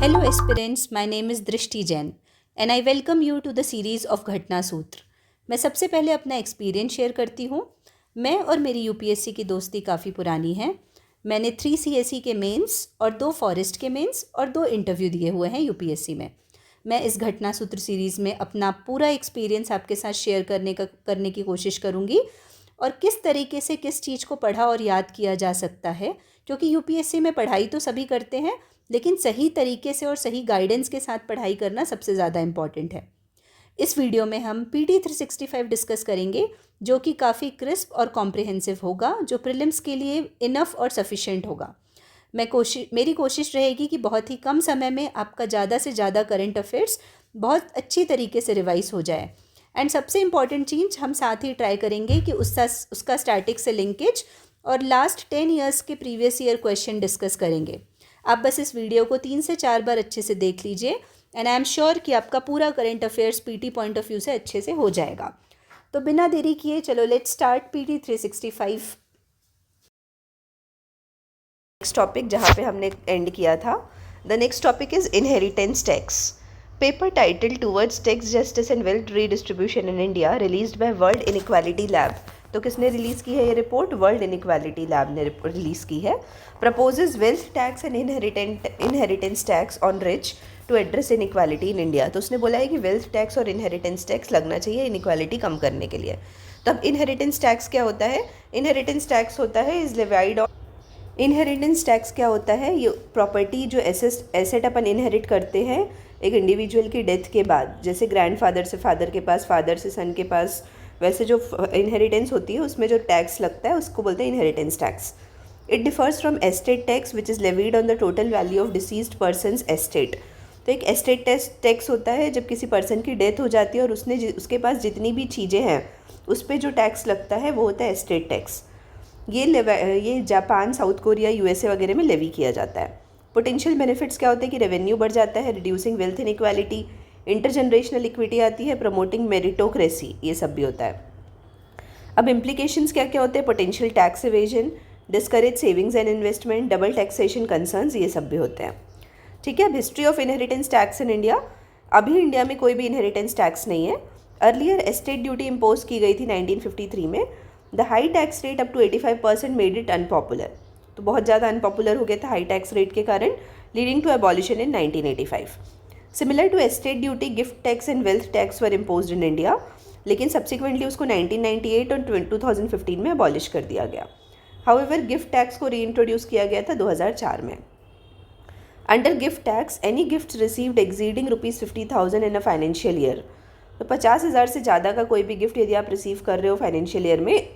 Hello aspirants, my name is Drishti Jain and I welcome you to the series of घटना सूत्र। मैं सबसे पहले अपना एक्सपीरियंस शेयर करती हूँ। मैं और मेरी यूपीएससी की दोस्ती काफ़ी पुरानी है। मैंने 3 सीएसई के मेंस और 2 फॉरेस्ट के मेंस और 2 इंटरव्यू दिए हुए हैं यूपीएससी में। मैं इस घटना सूत्र सीरीज़ में अपना पूरा एक्सपीरियंस आपके साथ शेयर करने की कोशिश करूँगी और किस तरीके से किस चीज़ को पढ़ा और याद किया जा सकता है, क्योंकि यूपीएससी में पढ़ाई तो सभी करते हैं लेकिन सही तरीके से और सही गाइडेंस के साथ पढ़ाई करना सबसे ज़्यादा इम्पॉर्टेंट है। इस वीडियो में हम पीटी 365 डिस्कस करेंगे जो कि काफ़ी क्रिस्प और कॉम्प्रिहेंसिव होगा, जो प्रीलिम्स के लिए इनफ और सफिशेंट होगा। मेरी कोशिश रहेगी कि बहुत ही कम समय में आपका ज़्यादा से ज़्यादा करंट अफेयर्स बहुत अच्छी तरीके से रिवाइज हो जाए। एंड सबसे इम्पॉर्टेंट चीज़ हम साथ ही ट्राई करेंगे कि उसका स्टैटिक से लिंकेज और लास्ट 10 ईयर्स के प्रीवियस ईयर क्वेश्चन डिस्कस करेंगे। आप बस इस वीडियो को 3 से 4 बार अच्छे से देख लीजिए एंड आई एम श्योर कि आपका पूरा current affairs PT point of view से अच्छे से हो जाएगा। तो बिना देरी किए चलो let's start PT 365। Next topic जहाँ पे हमने एंड किया था, the next topic is inheritance tax. Paper title towards tax justice and wealth redistribution in India released by World Inequality Lab. तो किसने रिलीज़ की है ये रिपोर्ट? वर्ल्ड इनइक्वालिटी लैब ने रिलीज़ की है। Proposes wealth tax and inheritance tax on rich to address inequality in India. तो उसने बोला है कि वेल्थ टैक्स और इनहेरिटेंस टैक्स लगना चाहिए इनइक्वालिटी कम करने के लिए। तो अब इनहेरिटेंस टैक्स क्या होता है? इनहेरिटेंस टैक्स होता है is levied on inheritance tax क्या होता है? ये प्रॉपर्टी जो एसेट अपन इनहेरिट करते हैं एक इंडिविजुअल की डेथ के बाद, जैसे ग्रैंडफादर से फादर के पास, फादर से सन के पास, वैसे जो इनहेरिटेंस होती है उसमें जो टैक्स लगता है उसको बोलते हैं inheritance tax. It differs from estate tax which is levied on the total value of deceased persons estate. तो एक एस्टेट टैक्स होता है जब किसी पर्सन की डेथ हो जाती है और उसके पास जितनी भी चीज़ें हैं उस पर जो टैक्स लगता है वो होता है एस्टेट टैक्स। ये जापान, साउथ कोरिया, यूएसए वगैरह में लेवी किया जाता है। पोटेंशियल बेनिफिट्स क्या होते हैं कि रेवेन्यू बढ़ जाता है, reducing wealth inequality, intergenerational equity आती है, प्रमोटिंग मेरिटोक्रेसी, ये सब भी होता है। अब इम्प्लीकेशंस क्या क्या होते हैं? Potential tax evasion, discourage savings and investment, double taxation concerns, ये सब भी होते हैं। ठीक है। अब history of inheritance tax in India. अभी इंडिया में कोई भी इनहेरिटेंस टैक्स नहीं है। अर्लियर एस्टेट ड्यूटी इम्पोज की गई थी 1953 में। The high tax rate up to 85% made it unpopular. तो बहुत ज़्यादा अनपॉपुलर हो गया था हाई टैक्स रेट के कारण, leading to abolition in 1985। Similar to estate duty, gift tax and wealth tax were imposed in India, लेकिन सब्सिक्वेंटली उसको 1998 और 2015 में अबॉलिश कर दिया गया। हाउएवर गिफ्ट टैक्स को रीइंट्रोड्यूस किया गया था 2004 में। Under gift tax, any gift received exceeding ₹50,000 in a financial year. तो 50,000 से ज़्यादा का कोई भी गिफ्ट यदि आप रिसीव कर रहे हो फाइनेंशियल ईयर में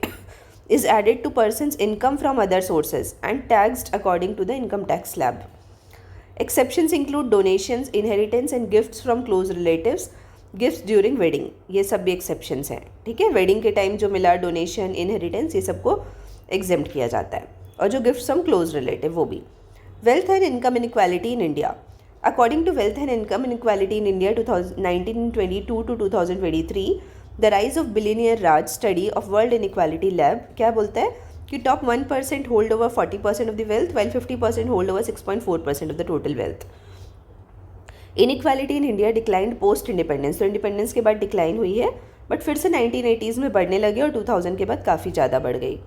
is added to person's income from other sources and taxed according to the income tax slab. Exceptions include donations, inheritance and gifts from close relatives, gifts during wedding, ये सब भी exceptions हैं। ठीक है। Wedding के time जो मिला, donation, inheritance, ये सबको एग्जेम्प्ट किया जाता है, और जो गिफ्ट्स फ्रॉम क्लोज रिलेटिव वो भी। Wealth and income inequality in India. According to Wealth and Income Inequality in India 1922 to 2023, the rise of billionaire Raj study of World Inequality Lab क्या बोलता है कि top 1% hold over 40% of the wealth while 50% hold over 6.4% of the total wealth. Inequality in India declined post independence. तो independence के बाद decline हुई है, but फिर से 1980s में बढ़ने लगे और 2000 के बाद काफ़ी ज़्यादा बढ़ गई।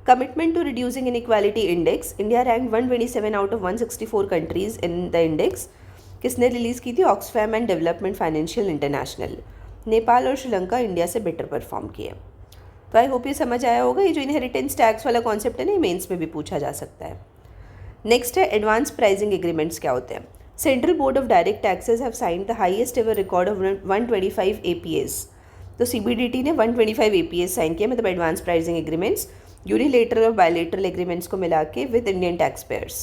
Commitment to reducing inequality index, India ranked 127 out of 164 countries in the index. किसने रिलीज़ की थी? Oxfam and development financial international. Nepal और श्रीलंका इंडिया से बेटर परफॉर्म किए। तो आई होप ये समझ आया होगा। ये जो इनहेरिटेंस टैक्स वाला कॉन्सेप्ट है ना, मेंस में भी पूछा जा सकता है। नेक्स्ट है एडवांस प्राइसिंग एग्रीमेंट्स क्या होते हैं? Central board of direct taxes have signed the highest ever record of 125 APAs। तो CBDT ने 125 APAs साइन किया, मतलब एडवांस प्राइसिंग एग्रीमेंट्स, यूनिलेटरल और बायलेटरल एग्रीमेंट्स को मिला के विद इंडियन टैक्स पेयर्स।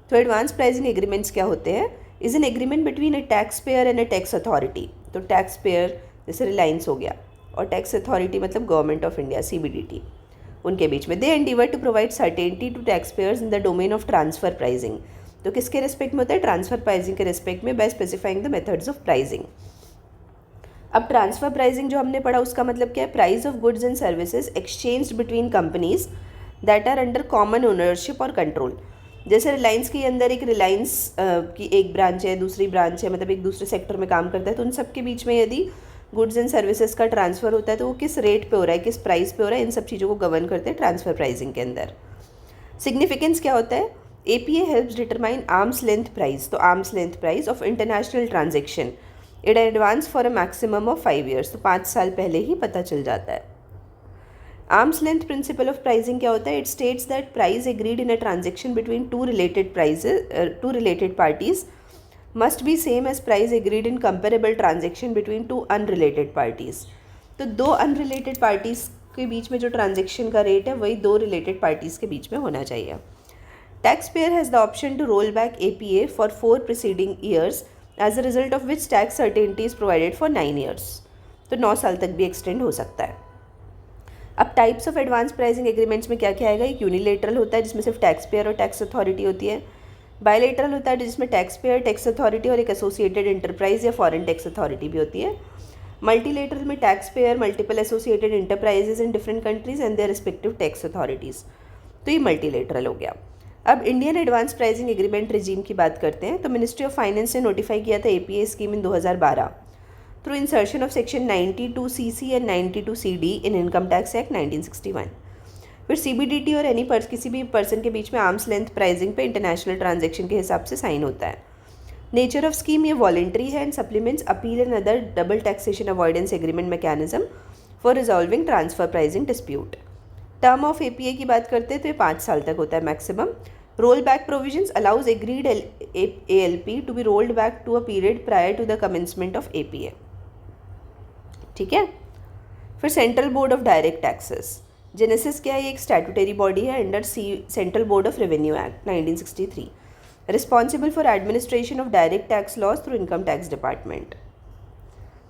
तो एडवांस प्राइसिंग एग्रीमेंट्स क्या होते हैं? Is an agreement between a tax payer and a tax authority. तो टैक्स पेयर जैसे रिलायंस हो गया, और टैक्स अथॉरिटी मतलब गवर्नमेंट ऑफ इंडिया, CBDT, उनके बीच में। They endeavour to provide certainty to tax payers in the domain of transfer pricing. तो किसके रेस्पेक्ट में होता है? ट्रांसफर प्राइसिंग के रेस्पेक्ट में, by specifying the methods of pricing. अब ट्रांसफर प्राइसिंग जो हमने पढ़ा उसका मतलब क्या है? Price of goods and services exchanged between companies that are under common ownership और कंट्रोल। जैसे रिलायंस के अंदर एक रिलायंस की एक ब्रांच है, दूसरी ब्रांच है, मतलब एक दूसरे सेक्टर में काम करता है, तो उन सब के बीच में यदि गुड्स एंड सर्विसेज का ट्रांसफ़र होता है तो वो किस रेट पे हो रहा है, किस प्राइस पे हो रहा है, इन सब चीज़ों को गवर्न करते हैं ट्रांसफ़र प्राइसिंग के अंदर। सिग्निफिकेंस क्या होता है? APA helps determine arm's length price, तो arm's length price of international transaction in advance for a maximum of 5 years, तो 5 साल पहले ही पता चल जाता है। Arm's length principle of pricing क्या होता है? It states that price agreed in a transaction between two related parties must be same as price agreed in comparable transaction between two unrelated parties. तो दो अनरिलेटेड पार्टीज के बीच में जो transaction का रेट है वही दो रिलेटेड पार्टीज के बीच में होना चाहिए। Tax payer has the option to roll back APA for 4 preceding years as a result of which tax certainty is provided for 9 years, तो 9 साल तक भी एक्सटेंड हो सकता है। अब types of advance pricing agreements में क्या क्या आएगा? एक यूनिलेटरल होता है जिसमें सिर्फ टैक्स पेयर और टैक्स अथॉरिटी होती है। बायलेटरल होता है जिसमें टैक्स पेयर, टैक्स अथॉरिटी और एक एसोसिएटेड इंटरप्राइज या फॉरेन टैक्स अथॉरिटी भी होती है। मल्टीलेटरल में tax payer, multiple associated enterprises in different countries and their respective tax authorities, तो ये मल्टीलेटरल हो गया। अब Indian advance pricing agreement regime की बात करते हैं, तो मिनिस्ट्री ऑफ फाइनेंस ने नोटिफाई किया था APA scheme in 2012 through insertion of section 92CC and 92CD in income tax act 1961। फिर CBDT और किसी भी पर्सन के बीच में आर्म्स लेंथ प्राइसिंग पे इंटरनेशनल ट्रांजेक्शन के हिसाब से साइन होता है। नेचर ऑफ स्कीम ये वॉलेंट्री है and supplements appeal and other double taxation avoidance agreement mechanism for resolving transfer pricing dispute. Term of APA की बात करते हैं तो ये 5 साल तक होता है maximum. Roll back provisions allows agreed ALP to be rolled back to a period prior to the commencement of APA। ठीक है। फिर central board of direct taxes, genesis क्या है? ये एक स्टैट्यूटरी बॉडी है under central board of revenue act 1963, responsible for administration of direct tax laws through income tax department.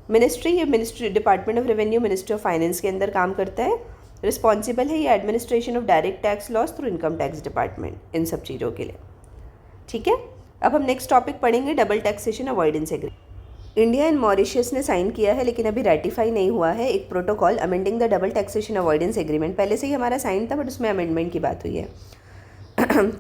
Ministry, ये ministry department of revenue ministry of finance के अंदर काम करता है। रिस्पॉन्सिबल है ये administration of direct tax laws through income tax department, इन सब चीज़ों के लिए। ठीक है। अब हम नेक्स्ट टॉपिक पढ़ेंगे double taxation avoidance agreement. India and Mauritius ने साइन किया है लेकिन अभी रेटिफाई नहीं हुआ है एक protocol amending the double taxation avoidance agreement. पहले से ही हमारा साइन था बट उसमें अमेंडमेंट की बात हुई है।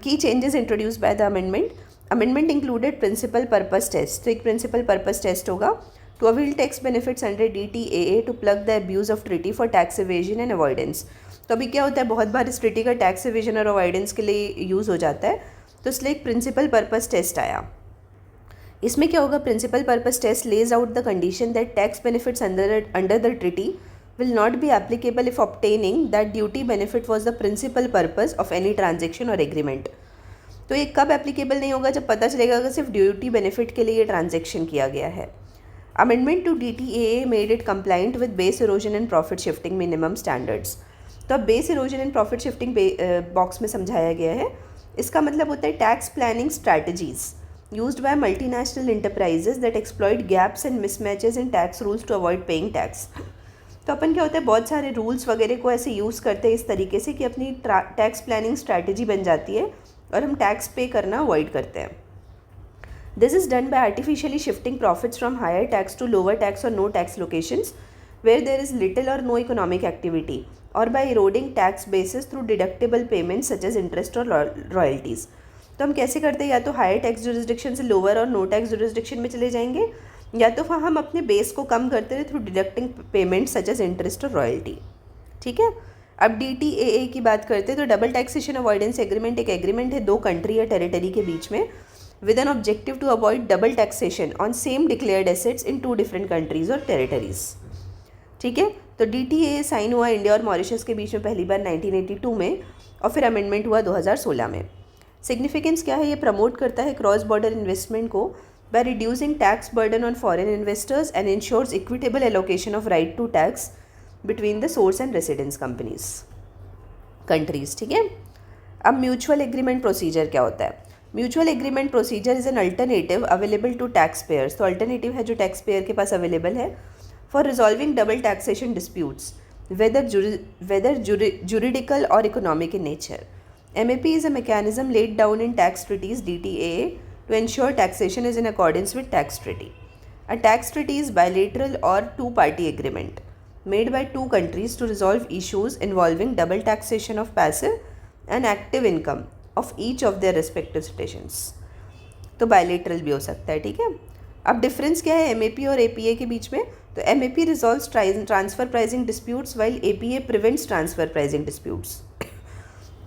की changes introduced by the amendment included principal purpose test, तो एक प्रिंसिपल पर्पस टेस्ट होगा to avail tax benefits under DTAA to plug the abuse of treaty for tax evasion and avoidance. तो अभी क्या होता है, बहुत बार इस ट्रिटी का टैक्स एवेजन और अवॉइडेंस के लिए यूज़ हो जाता है, तो इसलिए एक प्रिंसिपल पर्पस टेस्ट आया। इसमें क्या होगा? Principal purpose test lays out the condition that tax benefits under the treaty will not be applicable if obtaining that duty benefit was the principal purpose of any transaction or agreement। तो ये कब applicable नहीं होगा? जब पता चलेगा कि सिर्फ ड्यूटी बेनिफिट के लिए ये ट्रांजेक्शन किया गया है। Amendment to DTAA made it compliant with base erosion and profit shifting minimum standards. तो अब base erosion and profit shifting box में समझाया गया है। इसका मतलब होता है tax planning strategies used by multinational enterprises that exploit gaps and mismatches in tax rules to avoid paying tax। तो अपन क्या होता है, बहुत सारे रूल्स वगैरह को ऐसे यूज़ करते हैं इस तरीके से कि अपनी टैक्स प्लानिंग स्ट्रैटेजी बन जाती है और हम टैक्स पे करना अवॉइड करते हैं। This is done by artificially shifting profits from higher tax to lower tax और no tax locations where there is little और नो इकोनॉमिक एक्टिविटी, और by eroding tax bases through deductible payments such as interest और royalties. तो हम कैसे करते हैं, या तो हायर टैक्स जुरिस्डिक्शन से लोअर और नो टैक्स जुरिस्डिक्शन में चले जाएंगे, या तो फिर हम अपने बेस को कम करते हैं through deducting payment such as interest और रॉयल्टी। ठीक है। अब DTAA की बात करते हैं तो डबल टैक्सेशन अवॉइडेंस एग्रीमेंट एक एग्रीमेंट है दो कंट्री या टेरिटरी के बीच में with an objective to avoid double taxation on same declared assets in 2 different countries और टेरिटरीज। ठीक है। तो DTAA साइन हुआ इंडिया और मॉरिशस के बीच में पहली बार 1982 में और फिर अमेंडमेंट हुआ 2016 में। सिग्निफिकेंस क्या है? ये प्रमोट करता है क्रॉस बॉर्डर इन्वेस्टमेंट को by reducing tax burden on foreign investors and ensures equitable allocation of right to tax between the source and residence countries। ठीक है। अब म्यूचुअल एग्रीमेंट प्रोसीजर क्या होता है? Mutual agreement procedure is an alternative available to tax payers, तो alternative है जो tax payer के पास अवेलेबल है for resolving double taxation disputes whether juridical or economic in nature। MAP is a mechanism laid down in tax treaties DTAA to ensure taxation is in accordance with tax treaty। A tax treaty is bilateral or two-party agreement made by two countries to resolve issues involving double taxation of passive and active income of each of their respective citizens. तो bilateral भी हो सकता है, ठीक है। अब difference क्या है MAP और APA के बीच में? तो MAP resolves transfer pricing disputes while APA prevents transfer pricing disputes.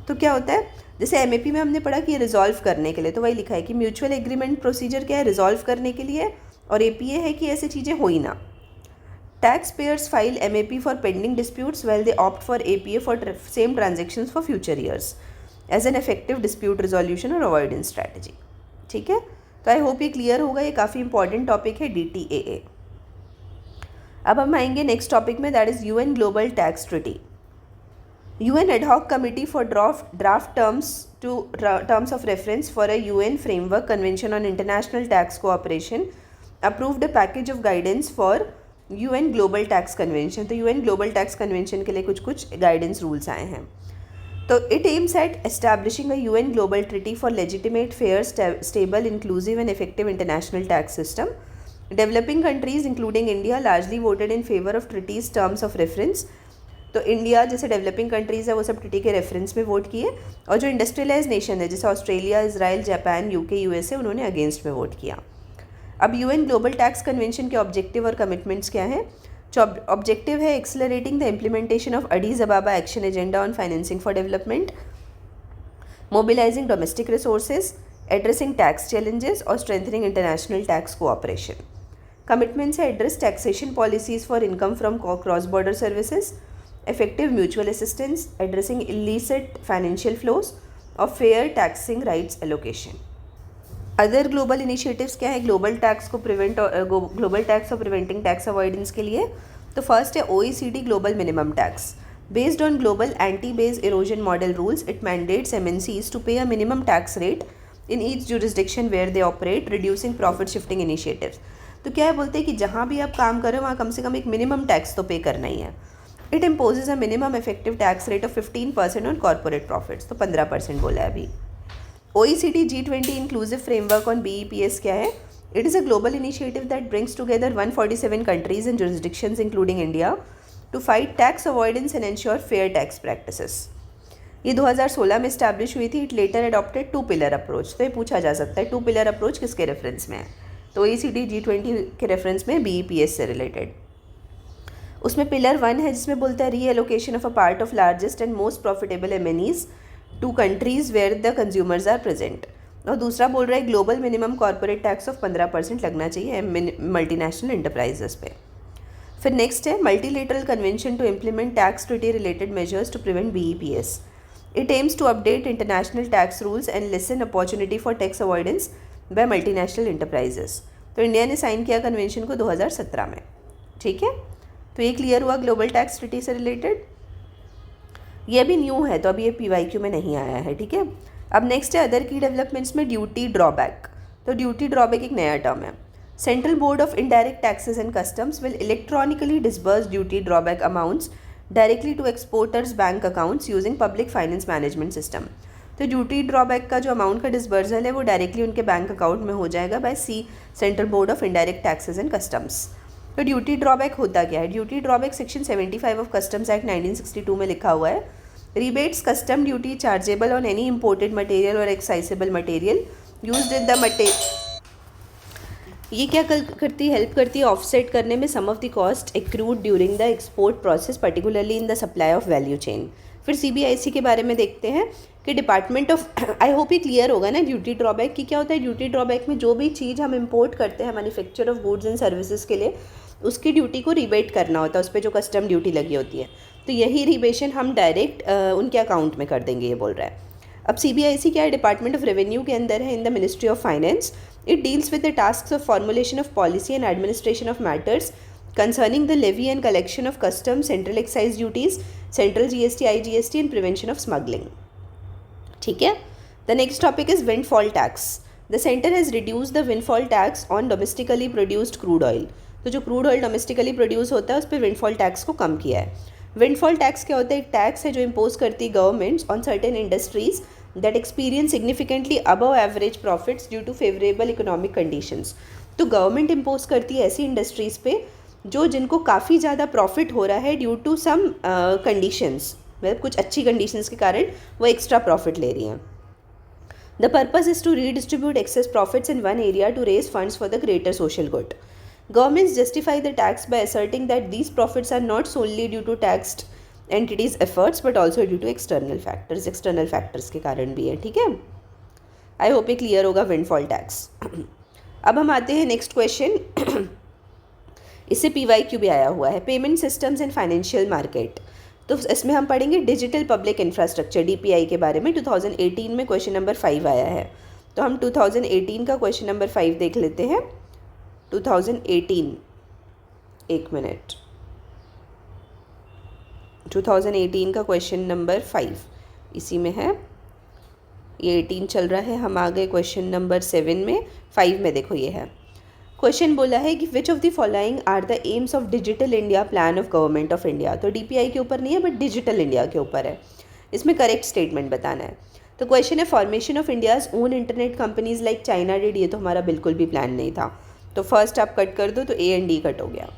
तो क्या होता है, जैसे MAP में हमने पढ़ा कि रिजॉल्व करने के लिए, तो वही लिखा है कि म्यूचुअल एग्रीमेंट प्रोसीजर क्या है, रिजॉल्व करने के लिए, और APA है कि ऐसी चीज़ें हो ही ना। Tax payers file MAP for pending disputes well they opt for APA for same transactions for future years as an effective dispute resolution और अवॉइडेंस स्ट्रैटेजी, ठीक है। तो आई होप ये क्लियर होगा, ये काफ़ी इंपॉर्टेंट टॉपिक है DTAA। अब हम आएंगे नेक्स्ट टॉपिक में, that is UN global tax treaty. UN ad hoc committee for draft terms of reference for a UN framework convention on international tax cooperation approved a package of guidance for UN global tax convention। तो UN global tax convention के लिए कुछ guidance rules आए हैं। तो it aims at establishing a UN global treaty for legitimate, fair, stable, inclusive and effective international tax system. Developing countries including India largely voted in favor of treaty's terms of reference। तो India जैसे developing countries है वो सब treaty के reference में vote किए, और जो इंडस्ट्रियलाइज नेशन है जैसे Australia, Israel, Japan, UK, USA, उन्होंने अगेंस्ट में वोट किया। अब UN ग्लोबल टैक्स कन्वेंशन के ऑब्जेक्टिव और कमिटमेंट्स क्या हैं? जो ऑब्जेक्टिव है, accelerating the implementation of Addis Ababa action agenda on financing for development, mobilising domestic resources, addressing tax challenges और strengthening international tax cooperation. Commitments है, address taxation policies for income from cross border services, effective mutual assistance, addressing illicit financial flows और fair taxing rights allocation। Other global initiatives क्या है global tax को prevent, global tax और preventing tax avoidance के लिए? तो first है OECD global minimum tax. Based on global anti base erosion model rules, it mandates MNCs to pay a minimum tax rate in each jurisdiction where they operate, reducing profit shifting initiatives. तो क्या है, बोलते हैं कि जहाँ भी आप काम करें वहाँ कम से कम एक मिनिमम टैक्स तो पे करना ही है। It imposes a minimum effective tax rate of 15% on corporate profits, तो 15% बोला है अभी। OECD G20 inclusive framework on BEPS क्या है? It is a global initiative that brings together 147 countries and jurisdictions including India to fight tax avoidance and ensure fair tax practices. ये 2016 में establish हुई थी। It later adopted 2 pillar approach. तो ये पूछा जा सकता है 2 पिलर अप्रोच किसके रेफरेंस में है? तो OECD G20 के रेफरेंस में BEPS से रिलेटेड। उसमें पिलर 1 है जिसमें बोलता है reallocation of a part of largest and most profitable MNEs to countries where the consumers are present. और दूसरा बोल रहा है global minimum corporate tax of 15% लगना चाहिए मल्टीनेशनल एंटरप्राइजेस पे। फिर नेक्स्ट है multilateral convention to implement tax treaty related measures to prevent BEPS। It aims to update international tax rules and lessen opportunity for tax avoidance by multinational enterprises. तो India ने sign किया convention को 2017 में, ठीक है। तो ये क्लियर हुआ ग्लोबल टैक्स ट्रीटी से रिलेटेड। ये भी न्यू है तो अभी ये PYQ में नहीं आया है, ठीक है। अब नेक्स्ट है अदर की डेवलपमेंट्स में ड्यूटी ड्रॉबैक। तो ड्यूटी ड्रॉबैक एक नया टर्म है। Central board of Indirect Taxes and Customs will electronically disburse duty drawback amounts directly to exporters bank accounts using Public Finance Management System. तो duty drawback का जो amount का disbursal है वो डायरेक्टली उनके बैंक अकाउंट में हो जाएगा by central board of Indirect Taxes and customs. तो ड्यूटी ड्रॉबैक होता क्या है? Duty drawback section 75 of customs act 1962 में लिखा हुआ है। Rebates custom duty chargeable on any imported material और एक्साइजेबल मटेरियल यूज्ड इन द ये क्या करती है? हेल्प करती है ऑफसेट करने में some of the cost accrued during the export process particularly in the supply of value chain. फिर CBIC के बारे में देखते हैं कि डिपार्टमेंट ऑफ आई होप ये क्लियर होगा ना ड्यूटी ड्रॉबैक की क्या होता है। ड्यूटी ड्रॉबैक में जो भी चीज़ हम इंपोर्ट करते हैं manufacture of goods and services के लिए उसकी ड्यूटी को रिबेट करना होता है, उस पर जो कस्टम ड्यूटी लगी होती है। तो यही रिबेशन हम डायरेक्ट उनके अकाउंट में कर देंगे, ये बोल रहा है। अब CBIC क्या है? डिपार्टमेंट ऑफ रेवेन्यू के अंदर है in the ministry of finance. It deals with the tasks of formulation of policy and administration of matters concerning the levy and collection of customs, central excise duties, central GST, IGST and prevention of smuggling. ठीक है। The next topic is windfall tax. The center has reduced the windfall tax on domestically produced crude oil. तो जो crude oil domestically produce होता है उस पर windfall tax को कम किया है। windfall tax क्या होता है? एक टैक्स है जो इम्पोज करती है governments on certain industries that experience significantly above average profits due to favorable economic conditions. तो गवर्नमेंट इम्पोज करती है ऐसी इंडस्ट्रीज़ पे जो जिनको काफ़ी ज़्यादा प्रॉफिट हो रहा है ड्यू टू सम कंडीशंस, मतलब कुछ अच्छी कंडीशंस के कारण वो एक्स्ट्रा प्रॉफिट ले रही हैं। The purpose is to redistribute excess profits in one area to raise funds for the greater social good. Governments justify the tax by asserting that these profits are not solely due to taxed entities' efforts but also due to external factors. External factors के कारण भी है, ठीक है. आई hope ये clear होगा windfall tax. अब हम आते हैं नेक्स्ट क्वेश्चन. इससे PYQ भी आया हुआ है, payment systems and financial market. तो इसमें हम पढ़ेंगे डिजिटल पब्लिक इंफ्रास्ट्रक्चर DPI के बारे में. 2018 में क्वेश्चन नंबर 5 आया है, तो हम 2018 का क्वेश्चन नंबर 5 देख लेते हैं. 2018, एक मिनट, 2018 का क्वेश्चन नंबर 5 इसी में है. ये 18 चल रहा है, हम आ गए क्वेश्चन नंबर 7 में. 5 में देखो ये है क्वेश्चन. बोला है कि which of the following are the aims of Digital India plan of Government of India. तो DPI के ऊपर नहीं है बट डिजिटल इंडिया के ऊपर है. इसमें करेक्ट स्टेटमेंट बताना है. तो क्वेश्चन है formation of India's own internet companies like China did. ये तो हमारा बिल्कुल भी प्लान नहीं था, तो फर्स्ट आप कट कर दो तो A and D कट हो गया.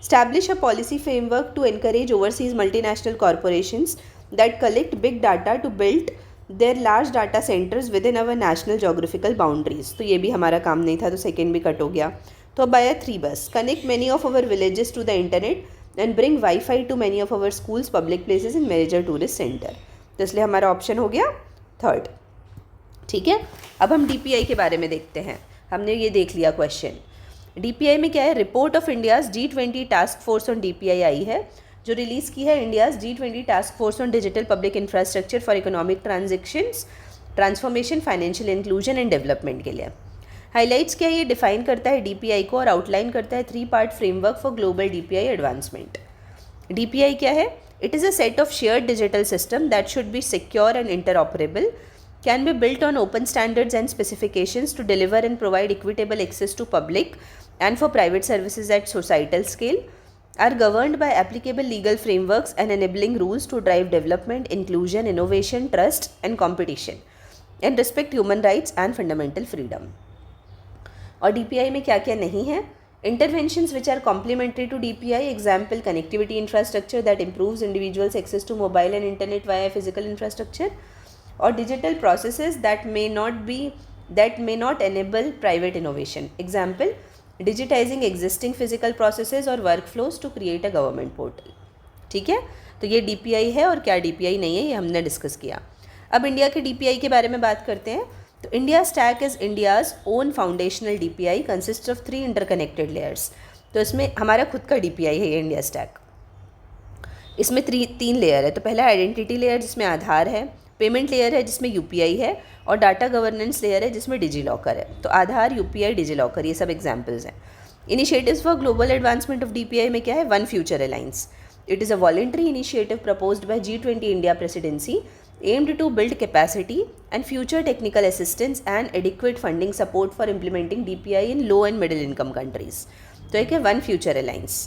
Establish a policy framework to encourage overseas multinational corporations that collect big data to build their large data centres within our national geographical boundaries. तो ये भी हमारा काम नहीं था, तो सेकेंड भी कट हो गया. तो अब आया 3 बस. Connect many of our villages to the internet and bring WiFi to many of our schools, public places and major tourist centre. तो इसलिए हमारा ऑप्शन हो गया 3rd. ठीक है. अब हम DPI के बारे में देखते हैं. हमने ये देख लिया क्वेश्चन. DPI में क्या है, report of India's G20 task force on DPI आई है, जो रिलीज़ की है India's G20 task force on digital public infrastructure for economic transactions, transformation, financial inclusion and development के लिए. हाईलाइट्स क्या, ये डिफाइन करता है DPI को और आउटलाइन करता है 3 part framework for global DPI advancement. DPI क्या है, it is a set of shared digital system that should be secure and interoperable, can be built on open standards and specifications to deliver and provide equitable access to public and for private services at societal scale, are governed by applicable legal frameworks and enabling rules to drive development, inclusion, innovation, trust and competition, and respect human rights and fundamental freedom. और DPI में क्या क्या नहीं है, interventions which are complementary to DPI, example connectivity infrastructure that improves individuals' access to mobile and internet via physical infrastructure, और digital processes that may not enable private innovation, example digitizing existing physical processes or workflows to create a government portal. ठीक है. तो ये DPI है और क्या DPI नहीं है ये हमने डिस्कस किया. अब इंडिया के DPI के बारे में बात करते हैं. तो India stack is India's own foundational DPI consist of 3 interconnected layers. तो इसमें हमारा खुद का DPI है ये इंडिया स्टैक. इसमें 3 लेयर है. तो पहला आइडेंटिटी लेयर जिसमें आधार है, पेमेंट लेयर है जिसमें UPI है, और डाटा गवर्नेंस लेयर है जिसमें डिजीलॉकर है. तो आधार, UPI, डिजीलॉकर ये सब एग्जाम्पल्स हैं. Initiatives for global advancement of DPI में क्या है, one future alliance. It is a voluntary initiative proposed by G20 India presidency aimed to build capacity and future technical assistance and adequate funding support for implementing DPI in low and middle income countries. तो एक है one future alliance,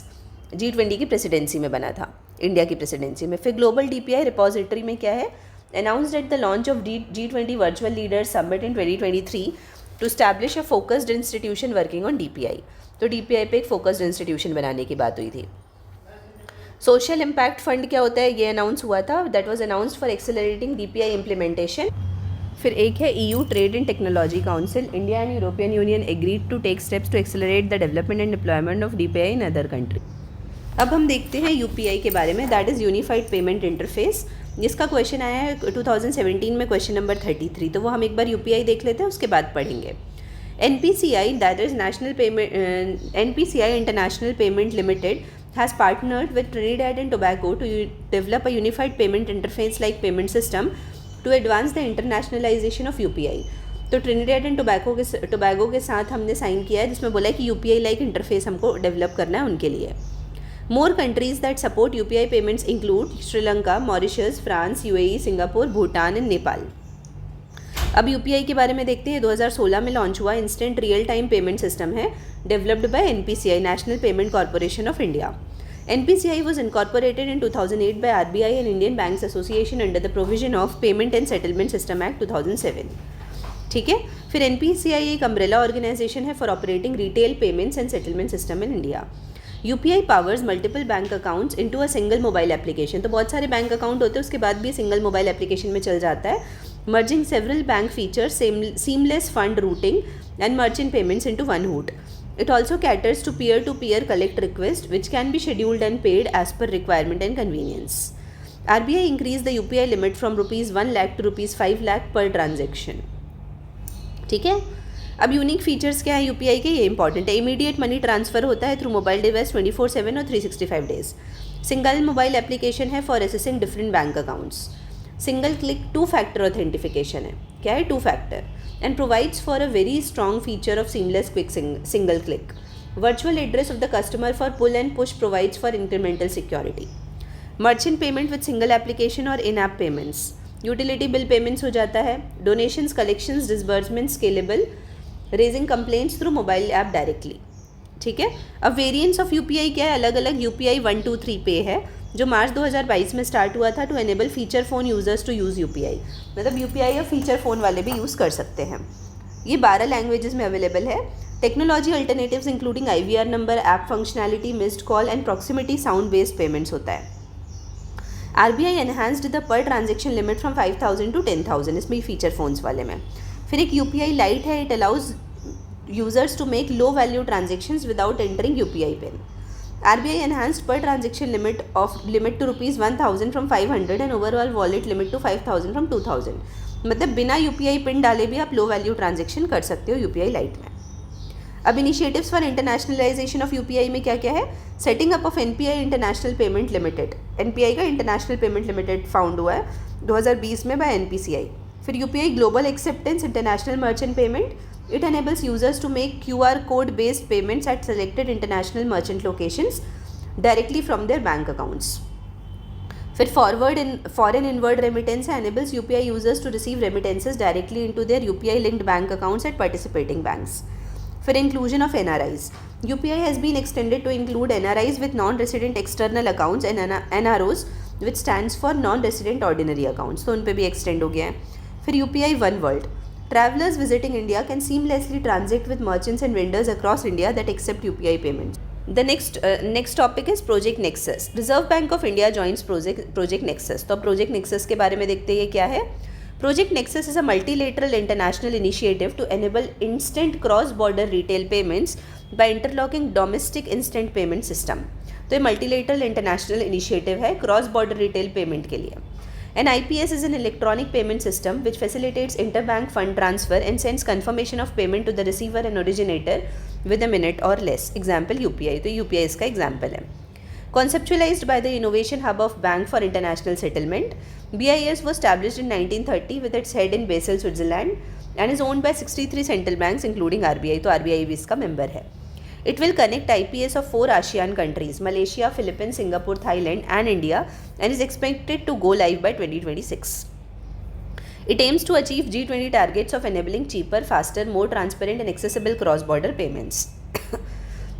G20 की presidency में बना था, India की presidency में. फिर ग्लोबल DPI रिपोजिटरी में क्या है, announced at the launch of G20 Virtual Leaders Summit in 2023 to establish a focused institution working on DPI. तो DPI पे एक फोकस्ड इंस्टीट्यूशन बनाने की बात हुई थी. सोशल इम्पैक्ट फंड क्या होता है, ये अनाउंस हुआ था, that was announced for accelerating DPI implementation. फिर एक है EU Trade and Technology Council. India and European Union agreed to take steps to accelerate the development and deployment of DPI in other country. अब हम देखते हैं UPI के बारे में, that is Unified Payment Interface, जिसका क्वेश्चन आया है 2017 में क्वेश्चन नंबर 33. तो वो हम एक बार UPI देख लेते हैं, उसके बाद पढ़ेंगे. NPCI, that is NPCI international payment limited has partnered with Trinidad and Tobago to develop a unified payment interface like payment system to advance the internationalization of UPI. तो Trinidad and Tobago के साथ हमने sign किया है, जिसमें बोला है कि UPI लाइक इंटरफेस हमको डेवलप करना है उनके लिए. More countries that support UPI payments include Sri Lanka, Mauritius, France, UAE, Singapore, Bhutan and Nepal. अब UPI के बारे में देखते हैं. 2016 में लॉन्च हुआ instant real time payment system है, developed by NPCI, national payment corporation of India. NPCI was incorporated in 2008 by RBI and Indian Banks Association under the provision of Payment and Settlement System Act 2007. ठीक है. फिर NPCI एक umbrella organisation है for operating retail payments and settlement system in India. UPI powers multiple bank accounts into a single mobile application. तो बहुत सारे bank account होते हैं, उसके बाद भी सिंगल मोबाइल एप्लीकेशन में चल जाता है. merging several bank features, seamless fund routing and merchant payments into one hoot. It also caters to peer-to-peer collect requests, which can be scheduled and paid as per requirement and convenience. RBI increased the UPI limit from rupees 1 lakh to rupees 5 lakh per transaction. ठीक है, अब unique features क्या है UPI के, ये important है. Immediate money transfer होता है थ्रू मोबाइल डिवाइस 24/7 और 365 डेज. सिंगल मोबाइल एप्लीकेशन है for accessing different bank accounts. Single click 2 factor authentication है. क्या है 2 factor, and provides for a very strong feature of seamless quick single click. Virtual address of the customer for pull and push provides for incremental security. Merchant payment with single application और in app payments. Utility bill payments हो जाता है. Donations, collections, disbursement scalable. Raising complaints through mobile app directly. ठीक है, अब variants of UPI क्या है, अलग अलग. यूपीआई 1, 2, 3 पे है जो मार्च 2022 में स्टार्ट हुआ था to enable feature phone users to use UPI. मतलब यूपीआई अब फीचर फ़ोन वाले भी यूज़ कर सकते हैं. ये 12 लैंग्वेजेस में अवेलेबल है. Technology alternatives including IVR number, app functionality, missed call and proximity sound based payments होता है. RBI enhanced the per transaction limit from 5,000 to 10,000. इसमें फीचर फ़ोन्स वाले में. फिर एक यूपीआई लाइट है. It allows users to make low value transactions without entering UPI PIN. RBI enhanced per transaction limit to rupees 1,000 from 500 and overall wallet limit to 5,000 from 2,000. मतलब बिना UPI pin डाले भी आप लो वैल्यू ट्रांजेक्शन कर सकते हो UPI light में. अब initiatives for internationalisation of UPI में क्या क्या है. Setting up of NPI international payment limited. NPI का इंटरनेशनल पेमेंट लिमिटेड फाउंड हुआ है 2020 में बाय NPCI. फिर UPI global acceptance international merchant payment. It enables users to make QR code based payments at selected international merchant locations directly from their bank accounts. फिर foreign inward remittance enables UPI users to receive remittances directly into their UPI linked bank accounts at participating banks. फिर inclusion of NRIs. UPI has been extended to include NRIs with non-resident external accounts and NROs, which stands for non-resident ordinary accounts. तो उन पे भी extend हो गया है. फिर UPI One World. Travelers visiting India can seamlessly transact with merchants and vendors across India that accept UPI payments. The next topic is Project Nexus. Reserve Bank of India joins Project Nexus. तो Project Nexus के बारे में देखते हैं ये क्या है. Project Nexus is a multilateral international initiative to enable instant cross-border retail payments by interlocking domestic instant payment system. तो ये multilateral international initiative है cross-border retail payment के लिए. An IPS is an electronic payment system which facilitates interbank fund transfer and sends confirmation of payment to the receiver and originator with a minute or less. Example UPI. तो UPI इसका example है. Conceptualized by the Innovation Hub of Bank for International Settlement, BIS was established in 1930 with its head in Basel, Switzerland and is owned by 63 central banks including RBI. तो RBI भी इसका member है. It will connect IPS of 4 ASEAN countries, Malaysia, Philippines, Singapore, Thailand and India, and is expected to go live by 2026. It aims to achieve G20 targets of enabling cheaper, faster, more transparent and accessible cross-border payments.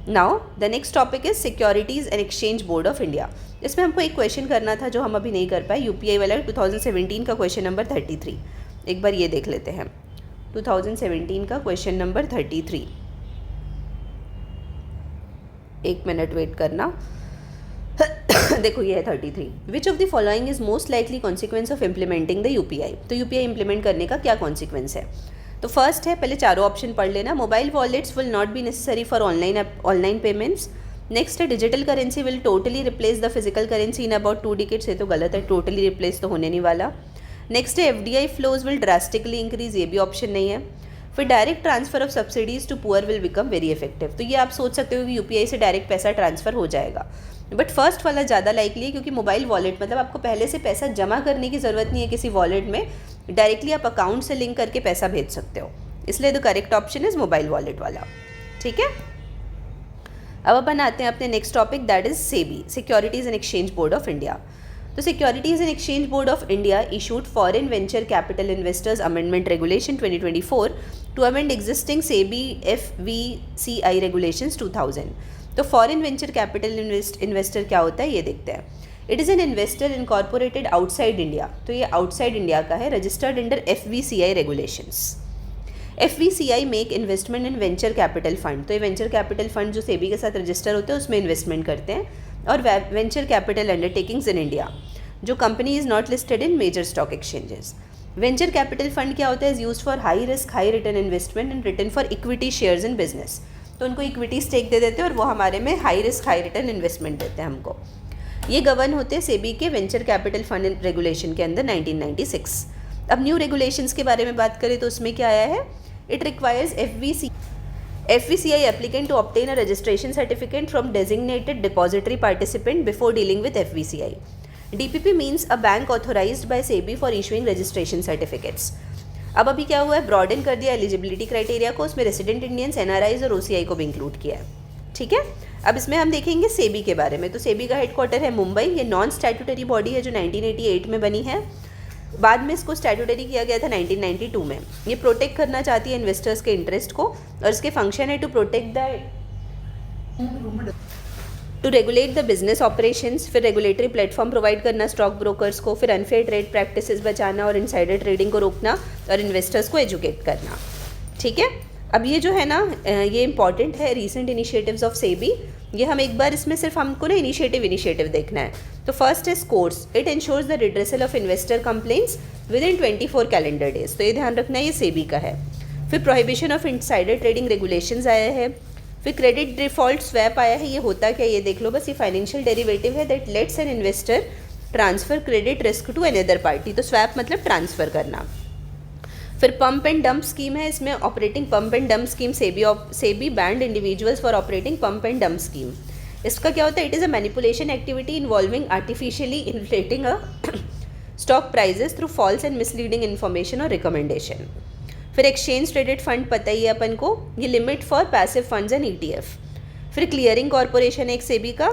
Now, the next topic is Securities and Exchange Board of India. इसमें हमको एक question करना था जो हम अभी नहीं कर पाए. UPI वाला 2017 का क्वेश्चन नंबर 33. एक बार ये देख लेते हैं. 2017 का क्वेश्चन नंबर 33. एक मिनट वेट करना. देखो ये है 33. विच of the following is most likely consequence of implementing the UPI. तो यूपीआई इंप्लीमेंट करने का क्या कॉन्सिक्वेंस है. तो फर्स्ट है, पहले चारों ऑप्शन पढ़ लेना. Mobile wallets will not be necessary for online payments. Next है, digital currency will totally replace the physical currency in about 2 decades. ये तो गलत है, टोटली रिप्लेस तो होने नहीं वाला. नेक्स्ट है, FDI flows will drastically increase. ये भी ऑप्शन नहीं है. फिर direct transfer of subsidies to poor will become very effective. तो ये आप सोच सकते हो कि यूपीआई से डायरेक्ट पैसा ट्रांसफर हो जाएगा, बट फर्स्ट वाला ज़्यादा लाइकली है क्योंकि मोबाइल वॉलेट मतलब आपको पहले से पैसा जमा करने की ज़रूरत नहीं है किसी वॉलेट में. डायरेक्टली आप अकाउंट से लिंक करके पैसा भेज सकते हो. इसलिए the correct option is mobile wallet वाला. ठीक है, अब अपन आते हैं अपने next topic, that is SEBI, securities and exchange board of India. तो securities and exchange board of India issued foreign venture capital investors amendment regulation 2024 to amend existing SEBI FVCI regulations 2000. तो फॉरेन वेंचर कैपिटल इन्वेस्टर क्या होता है ये देखते हैं. It is an investor incorporated outside India. तो ये आउटसाइड इंडिया का है, registered under FVCI regulations. FVCI make investment इन वेंचर कैपिटल फंड. तो ये वेंचर कैपिटल फंड जो सेबी के साथ रजिस्टर होते हैं उसमें इन्वेस्टमेंट करते हैं. और venture capital undertakings in India जो company is not listed in major stock exchanges. Venture capital fund क्या होता है? Is use for high risk high return investment and return for equity shares in business. तो उनको equity stake दे देते हैं और वो हमारे में high risk high return investment देते हैं हमको। ये गवर्न होते हैं सेबी के वेंचर कैपिटल फंड रेगुलेशन के अंदर 1996। अब न्यू रेगुलेशंस के बारे में बात करें तो उसमें क्या आया है? It requires FVCI applicant to obtain a registration certificate from designated depository participant before dealing with FVCI. DPP means a bank authorized by SEBI for issuing registration certificates. अब अभी क्या हुआ है? ब्रॉडन कर दिया एलिजिबिलिटी क्राइटेरिया को, उसमें resident Indians, NRIs और OCI को भी इंक्लूड किया है। ठीक है, अब इसमें हम देखेंगे सेबी के बारे में। तो सेबी का हेडक्वार्टर है मुंबई। ये नॉन स्टैट्यूटरी बॉडी है जो 1988 में बनी है। बाद में इसको स्टैट्यूटरी किया गया था 1992 में। ये प्रोटेक्ट करना चाहती है इन्वेस्टर्स के इंटरेस्ट को और इसके फंक्शन है to regulate the business operations, फिर रेगुलेटरी प्लेटफॉर्म प्रोवाइड करना स्टॉक ब्रोकर्स को, फिर अनफेयर ट्रेड प्रैक्टिसेस बचाना और इनसाइडर ट्रेडिंग को रोकना और इन्वेस्टर्स को एजुकेट करना। ठीक है, अब ये जो है ना ये इंपॉर्टेंट है, रीसेंट इनिशिएटिव्स ऑफ सेबी। ये हम एक बार इसमें सिर्फ हमको ना इनिशिएटिव देखना है। तो फर्स्ट है SCORES, it ensures the redressal of investor complaints within 24 calendar days. तो ये ध्यान रखना है, ये सेबी का है। फिर prohibition of insider trading regulations आया है। फिर क्रेडिट डिफॉल्ट स्वैप आया है। ये होता क्या, ये देख लो बस। ये फाइनेंशियल डेरिवेटिव है that lets an investor transfer credit risk to another party. तो स्वैप मतलब ट्रांसफर करना। फिर पंप एंड डंप स्कीम है, इसमें operating pump and dump scheme SEBI banned individuals for operating pump and dump scheme. इसका क्या होता है? It is a manipulation activity involving artificially inflating a stock prices through false and misleading information और recommendation. फिर exchange traded fund पता ही है अपन को, ये limit for passive funds and ETF। फिर क्लियरिंग कॉरपोरेशन एक सेबी का,